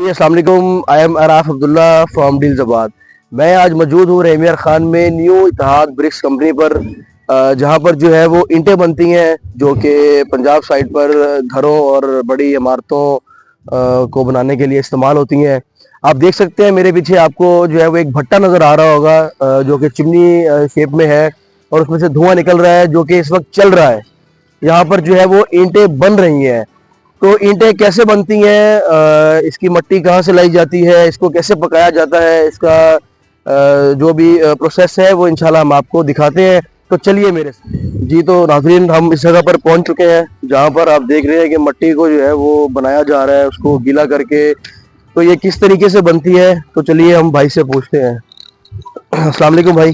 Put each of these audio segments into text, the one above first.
जी अस्सलाम वालेकुम। I am Araf Abdullah from डील्सबाद। मैं आज मौजूद हूँ रेमियर खान में न्यू इत्तेहाद ब्रिक्स कंपनी पर, जहाँ पर जो है वो ईंटें बनती हैं जो कि पंजाब साइड पर घरों और बड़ी इमारतों को बनाने के लिए इस्तेमाल होती हैं। आप देख सकते हैं मेरे पीछे आपको जो है वो एक भट्टा नज़र आ रहा होगा, जो कि चिमनी शेप में है और उसमें से धुआं निकल रहा है जो कि इस वक्त चल रहा है। यहाँ पर जो है वो ईंटें बन रही हैं। तो ईंटें कैसे बनती हैं, इसकी मट्टी कहाँ से लाई जाती है, इसको कैसे पकाया जाता है, इसका जो भी प्रोसेस है वो इंशाल्लाह हम आपको दिखाते हैं। तो चलिए मेरे साथ। जी तो नाज़रीन, हम इस जगह पर पहुंच चुके हैं जहाँ पर आप देख रहे हैं कि मट्टी को जो है वो बनाया जा रहा है, उसको गीला करके। तो ये किस तरीके से बनती है, तो चलिए हम भाई से पूछते हैं। अस्सलाम वालेकुम भाई,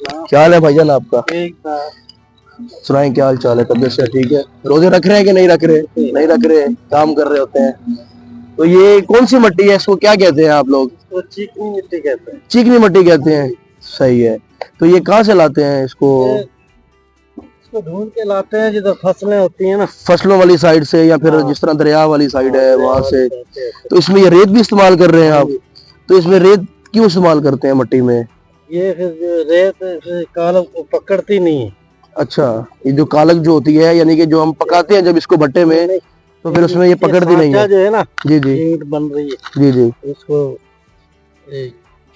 क्या हाल है भाईजान आपका? सुनाएं, क्या हाल चाल है? तबीयत से ठीक है? रोजे रख रहे हैं कि नहीं रख रहे? नहीं रख रहे, काम कर रहे होते हैं। तो ये कौन सी मिट्टी है, इसको क्या कहते हैं आप लोग? तो चिकनी मिट्टी कहते हैं। चिकनी मिट्टी कहते हैं, सही है। तो ये कहाँ से लाते हैं इसको? इसको ढूंढ के लाते हैं जिधर फसलें होती हैं ना, फसलों वाली साइड से, या फिर जिस तरह दरिया वाली साइड है वहां से। तो इसमें ये रेत भी इस्तेमाल कर रहे हैं आप? तो इसमें रेत क्यों इस्तेमाल करते हैं मट्टी में? ये फिर रेत कालम को पकड़ती नहीं है। अच्छा, ये जो कालक जो होती है, यानी कि जो हम पकाते हैं जब इसको भट्टे में, तो फिर उसमें ये पकड़ती नहीं है। जो है ना, जी जी, ईंट बन रही है, जी जी, उसको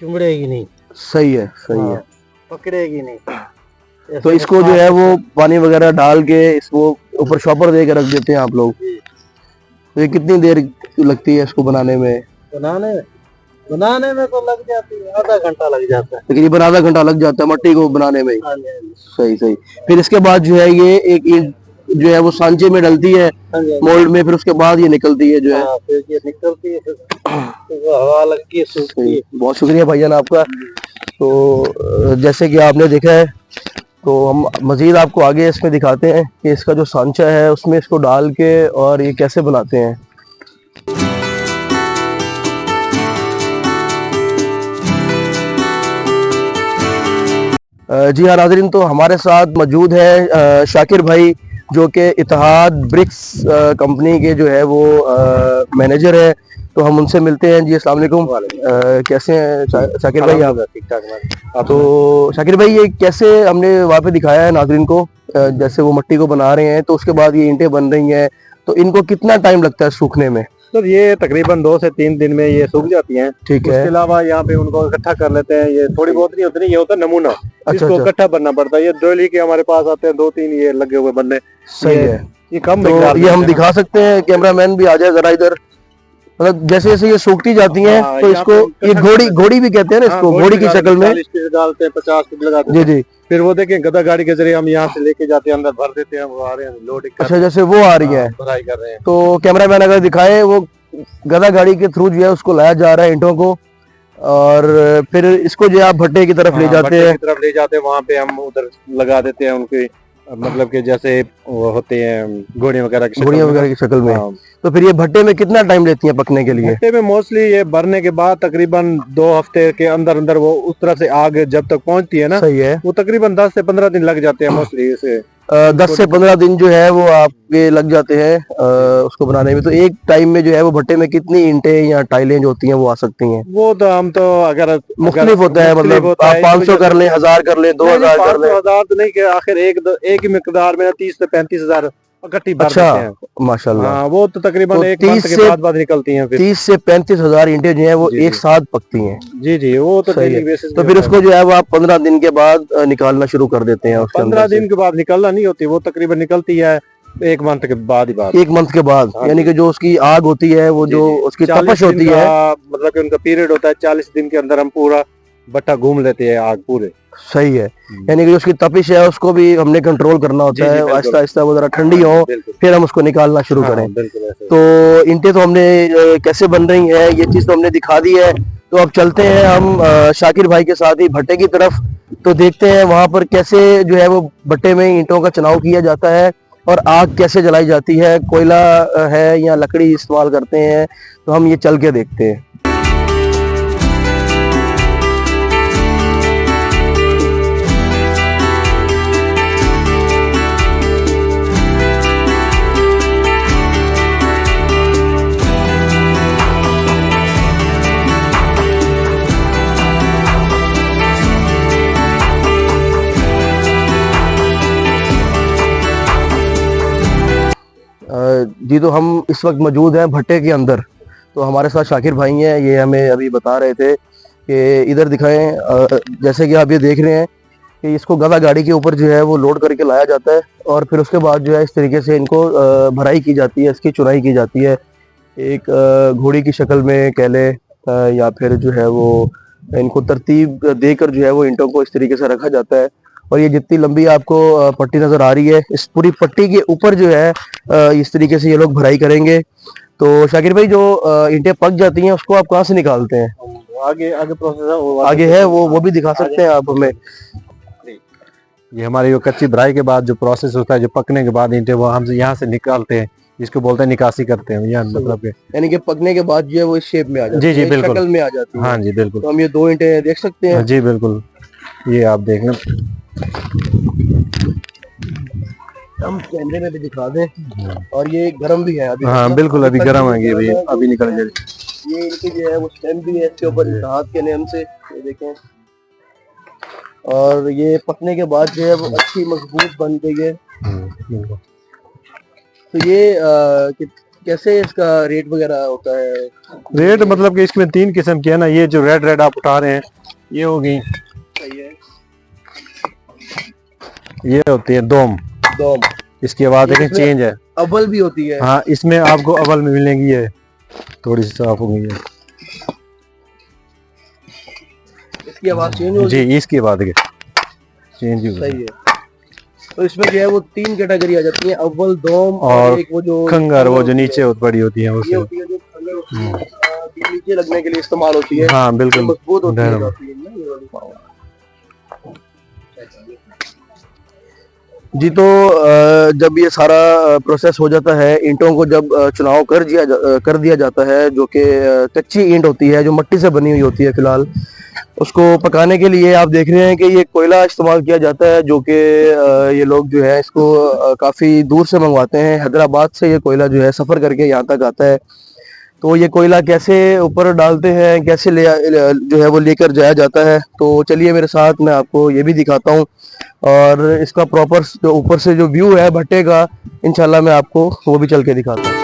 चुमड़ेगी नहीं। सही है, सही है। पकड़ेगी नहीं। तो इसको जो है वो पानी वगैरह डाल के इसको ऊपर शॉपर दे के रख देते हैं आप लोग। तो ये कितनी देर लगती है इसको बनाने में? बनाने में तो लग जाती है, आधा घंटा लग जाता है। तकरीबन आधा घंटा लग जाता है मट्टी को बनाने में। सही सही। फिर इसके बाद जो है ये एक ईंट जो है वो सांचे में डलती है, मोल्ड में, फिर उसके बाद ये निकलती है जो है। फिर ये निकलती है, फिर हवा लग के सूखती है। बहुत शुक्रिया भाईजान आपका। तो जैसे कि आपने देखा है, तो हम मजीद आपको आगे इसमें दिखाते हैं कि इसका जो सांचा है उसमें इसको डाल के और ये कैसे बनाते हैं। जी हाँ नाज़रीन, तो हमारे साथ मौजूद है शाकिर भाई, जो कि इत्तेहाद ब्रिक्स कंपनी के जो है वो मैनेजर है। तो हम उनसे मिलते हैं। जी अस्सलाम वालेकुम। कैसे हैं शाकिर भाई आप? ठीक ठाक। तो शाकिर भाई, ये कैसे हमने वहाँ पे दिखाया है नाज़रीन को, जैसे वो मट्टी को बना रहे हैं, तो उसके बाद ये ईंटें बन रही हैं, तो इनको कितना टाइम लगता है सूखने में? तो ये तकरीबन 2 से 3 दिन में ये सूख जाती हैं। ठीक है। उसके अलावा यहाँ पे उनको इकट्ठा कर लेते हैं। ये थोड़ी बहुत नहीं होती, नहीं, ये होता है नमूना। इसको इकट्ठा बनना पड़ता है। ये डोली के हमारे पास आते हैं 2-3 ये लगे हुए बनने। सही है। ये कम तो ये हम दिखा सकते हैं, कैमरामैन भी आ जाए जरा इधर। मतलब जैसे जैसे ये सूखती जाती हैं, तो इसको ये घोड़ी भी कहते हैं ना इसको, घोड़ी की शक्ल में 40 पीस डालते हैं, 50 पीस लगाते हैं। जी जी। फिर वो देखें गधा गाड़ी के जरिए हम यहाँ से लेके जाते हैं, अंदर भर देते हैं, वो आ रहे हैं लोड। अच्छा, जैसे वो आ रही है, भराई कर रहे हैं। तो कैमरामैन अगर दिखाए, वो गधा गाड़ी के थ्रू जो है उसको लाया जा रहा है ईंटों को, और फिर इसको जो है आप भट्टे की तरफ ले जाते हैं। वहाँ पे हम उधर लगा देते हैं उनके, मतलब कि जैसे वो होते हैं घोड़ियाँ वगैरह की शक्ल में। तो फिर ये भट्टे में कितना टाइम लेती है पकने के लिए? भट्टे में मोस्टली ये भरने के बाद तकरीबन 2 हफ्ते के अंदर अंदर वो उस तरफ से आग जब तक पहुंचती है ना, सही है, वो तकरीबन 10 से 15 दिन लग जाते हैं मोस्टली। इसे 10 से 15 दिन जो है वो आपके लग जाते हैं उसको बनाने में। तो एक टाइम में जो है वो भट्टे में कितनी ईंटें या टाइलें जो होती हैं वो आ सकती हैं? वो तो हम तो अगर मुख्तलिफ होता है, मतलब आप 500 कर लें, 1000 कर लें, 2000 कर लें। 1000 तो नहीं कि आखिर एक ही मिकदार में 30 से 35,000 इकट्ठी भर देते हैं। माशाल्लाह। हाँ, वो तो तकरीबन तो 1 मंथ के बाद निकलती हैं। 30 से 35,000 ईंटें जो है वो एक साथ पकती हैं। जी जी, वो तो डेली बेसिस। तो फिर उसको जो है वो आप 15 दिन के बाद निकालना शुरू कर देते हैं? 15 दिन के बाद निकलना नहीं होती, वो तकरीबन निकलती है 1 मंथ के बाद ही। 1 मंथ के बाद, यानी कि जो उसकी आग होती है, वो जो उसकी तपश होती है, मतलब कि उनका पीरियड होता है 40 दिन के अंदर हम पूरा भट्टा घूम लेते हैं आग पूरे। सही है। यानी कि जो उसकी तपिश है उसको भी हमने कंट्रोल करना होता है, आहिस्ता आहिस्ता वो जरा ठंडी हो, फिर हम उसको निकालना शुरू करें। तो ईंटें तो हमने कैसे बन रही हैं ये चीज तो हमने दिखा दी है। तो अब चलते हैं हम शाकिर भाई के साथ ही भट्टे की तरफ, तो देखते हैं वहां पर कैसे जो है वो भट्टे में ईंटों का चुनाव किया जाता है और आग कैसे जलाई जाती है, कोयला है या लकड़ी इस्तेमाल करते हैं। तो हम ये चल के देखते हैं। जी, तो हम इस वक्त मौजूद हैं भट्टे के अंदर। तो हमारे साथ शाकिर भाई हैं, ये हमें अभी बता रहे थे कि इधर दिखाएं। जैसे कि आप ये देख रहे हैं कि इसको गधा गाड़ी के ऊपर जो है वो लोड करके लाया जाता है और फिर उसके बाद जो है इस तरीके से इनको भराई की जाती है, इसकी चुनाई की जाती है। एक घोड़ी की शक्ल में कह लें, या फिर जो है वो इनको तरतीब देकर जो है वो ईंटों को इस तरीके से रखा जाता है। और ये जितनी लंबी आपको पट्टी नजर आ रही है, इस पूरी पट्टी के ऊपर जो है इस तरीके से ये लोग भराई करेंगे। तो शाकिर भाई, जो ईंटें पक जाती हैं उसको आप कहाँ से निकालते हैं? आगे आगे प्रोसेस है, वो आगे है, वो भी दिखा सकते हैं आप हमें? ये हमारी जो कच्ची भराई के बाद जो प्रोसेस होता है, जो पकने के बाद ईंटें वो हम यहाँ से निकालते हैं, इसको बोलते हैं निकासी करते हैं। यहाँ मतलब कि यानी कि पकने के बाद जो है वो इस शेप में आ जाती है, जी इस बिल्कुल, शक्ल में आ जाती है। हाँ जी बिल्कुल। तो हम ये 2 ईंटें देख सकते हैं? जी बिल्कुल, ये आप देख लें। हम कैमरे में भी दिखा दें। और ये गर्म भी है अभी? हाँ बिल्कुल, अभी गर्म है ये, अभी निकल जाए। ये इनकी जो है वो स्टैम्प भी है इसके ऊपर इत्तेहाद के नाम से, ये देखें। और ये पकने के बाद जो है वो अच्छी मजबूत बन गई है। तो ये कैसे इसका रेट वगैरह होता है? रेट मतलब कि इसमें 3 किस्म की है ना। ये जो रेड रेड आप उठा रहे हैं, ये होगी, सही है। ये होती है दोम। इसके बाद देखें चेंज है, अव्वल भी होती है। हाँ, इसमें आपको अव्वल में मिलेंगी, ये थोड़ी सी साफ हो गई है। इसकी आवाज चेंज होगी? जी, इसके बाद चेंज हो। सही है। तो इसमें जो है वो 3 कैटेगरी आ जाती है, अव्वल, दोम और एक वो जो खंगर, वो जो नीचे बड़ी होती है, ये होती है जो खंगर होती है, ये नीचे लगने के लिए इस्तेमाल होती है। हाँ बिल्कुल, मजबूत होती है काफी ना ये वाली। जी, तो जब ये सारा प्रोसेस हो जाता है, ईंटों को जब चुनाव कर दिया जाता है, जो कि कच्ची ईंट होती है जो मिट्टी से बनी हुई होती है फिलहाल, उसको पकाने के लिए आप देख रहे हैं कि ये कोयला इस्तेमाल किया जाता है, जो कि ये लोग जो है इसको काफ़ी दूर से मंगवाते हैं। हैदराबाद से ये कोयला जो है सफ़र करके यहाँ तक आता है। तो ये कोयला कैसे ऊपर डालते हैं, कैसे जो है वो लेकर जाया जाता है, तो चलिए मेरे साथ, मैं आपको ये भी दिखाता हूँ। और इसका प्रॉपर जो ऊपर से जो व्यू है भट्टे का, इंशाल्लाह मैं आपको वो भी चल के दिखाता हूँ।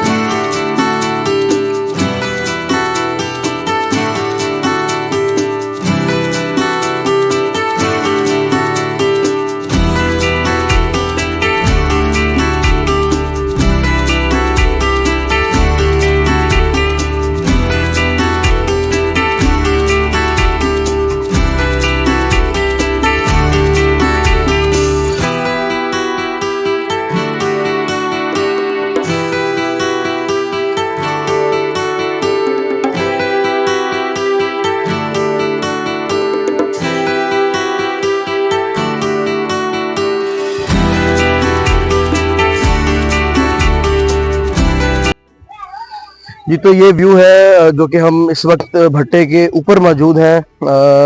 जी, तो ये व्यू है जो कि हम इस वक्त भट्टे के ऊपर मौजूद हैं।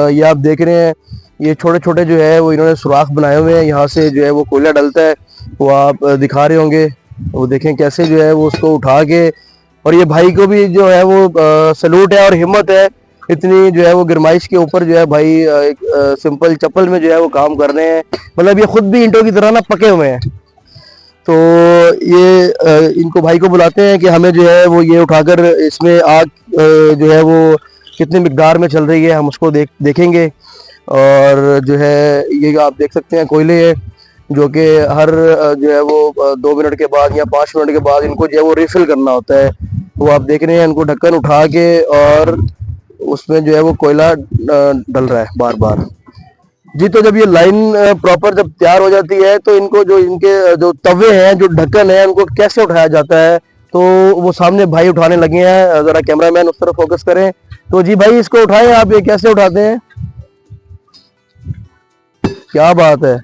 ये आप देख रहे हैं, ये छोटे छोटे जो है वो इन्होंने सुराख बनाए हुए हैं, यहाँ से जो है वो कोयला डलता है, वो आप दिखा रहे होंगे। वो देखें कैसे जो है वो उसको उठा के, और ये भाई को भी जो है वो सलूट है और हिम्मत है, इतनी जो है वो गिरमाइश के ऊपर जो है भाई एक सिंपल चप्पल में जो है वो काम कर रहे हैं। मतलब ये खुद भी ईंटों की तरह ना पके हुए हैं। तो ये इनको भाई को बुलाते हैं कि हमें जो है वो ये उठाकर इसमें आग जो है वो कितनी मिकदार में चल रही है, हम उसको देखेंगे। और जो है ये आप देख सकते हैं कोयले है, जो कि हर जो है वो 2 मिनट के बाद या 5 मिनट के बाद इनको जो है वो रिफिल करना होता है। वो आप देख रहे हैं, इनको ढक्कन उठा के और उसमें जो है वो कोयला डल रहा है बार बार। जी, तो जब ये लाइन प्रॉपर जब तैयार हो जाती है, तो इनको जो इनके जो तवे हैं, जो ढक्कन है, उनको कैसे उठाया जाता है, तो वो सामने भाई उठाने लगे हैं। जरा कैमरामैन उस तरफ फोकस करें। तो जी भाई, इसको उठाएं आप, ये कैसे उठाते हैं? क्या बात है,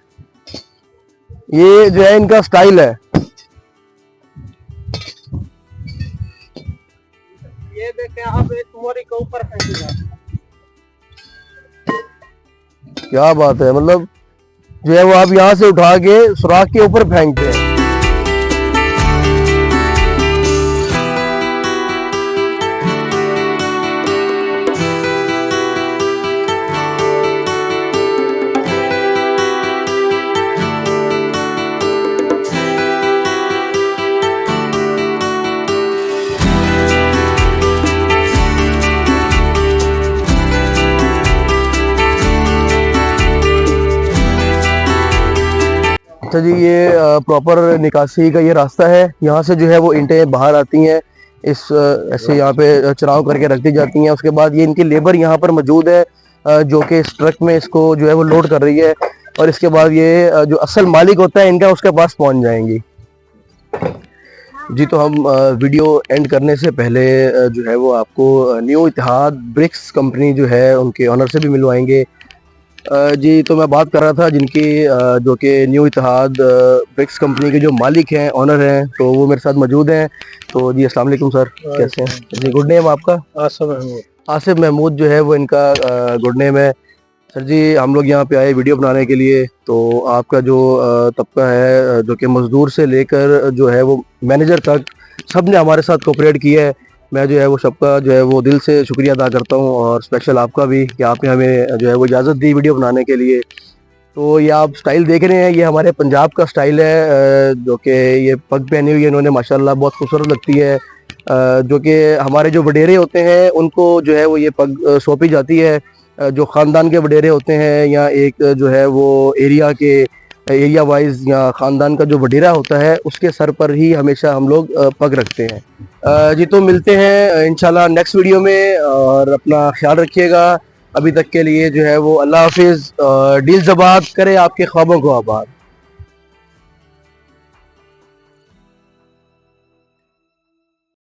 ये जो है इनका स्टाइल है। ये देखें आप, इस मोरी के ऊपर फेंकेगा। क्या बात है, मतलब जो है वो आप यहाँ से उठा के सुराख के ऊपर फेंकते हैं। अच्छा जी, ये प्रॉपर निकासी का ये रास्ता है। यहाँ से जो है वो ईंटें बाहर आती हैं, इस ऐसे यहाँ पे चढ़ाव करके रख दी जाती हैं। उसके बाद ये इनकी लेबर यहाँ पर मौजूद है, जो कि इस ट्रक में इसको जो है वो लोड कर रही है, और इसके बाद ये जो असल मालिक होता है इनका, उसके पास पहुँच जाएंगी। जी, तो हम वीडियो एंड करने से पहले जो है वो आपको न्यू इतिहाद ब्रिक्स कंपनी जो है उनके ऑनर से भी मिलवाएंगे। जी, तो मैं बात कर रहा था जिनकी जो कि न्यू इतिहाद ब्रिक्स कंपनी के जो मालिक हैं, ऑनर हैं, तो वो मेरे साथ मौजूद हैं। तो जी, अस्सलाम वालेकुम सर, कैसे हैं जी? गुड नेम आपका? आसिफ महमूद। आसिफ महमूद जो है वो इनका गुड नेम है। सर जी, हम लोग यहाँ पे आए वीडियो बनाने के लिए। तो आपका जो तबका है, जो कि मजदूर से लेकर जो है वो मैनेजर तक, सब ने हमारे साथ कोऑपरेट किया है। मैं जो है वो सबका जो है वो दिल से शुक्रिया अदा करता हूँ, और स्पेशल आपका भी कि आपने हमें जो है वो इजाज़त दी वीडियो बनाने के लिए। तो ये आप स्टाइल देख रहे हैं, ये हमारे पंजाब का स्टाइल है, जो कि ये पग पहनी हुई है इन्होंने, माशाल्लाह बहुत खूबसूरत लगती है। जो कि हमारे जो वडेरे होते हैं उनको जो है वो ये पग सौंपी जाती है। जो ख़ानदान के वडेरे होते हैं, या एक जो है वो एरिया वाइज या ख़ानदान का जो वडेरा होता है, उसके सर पर ही हमेशा हम लोग पग रखते हैं। जी, तो मिलते हैं इंशाल्लाह नेक्स्ट वीडियो में, और अपना ख्याल रखिएगा। अभी तक के लिए जो है वो अल्लाह हाफिज़। डील ज़बात करे आपके ख्वाबों को आबाद।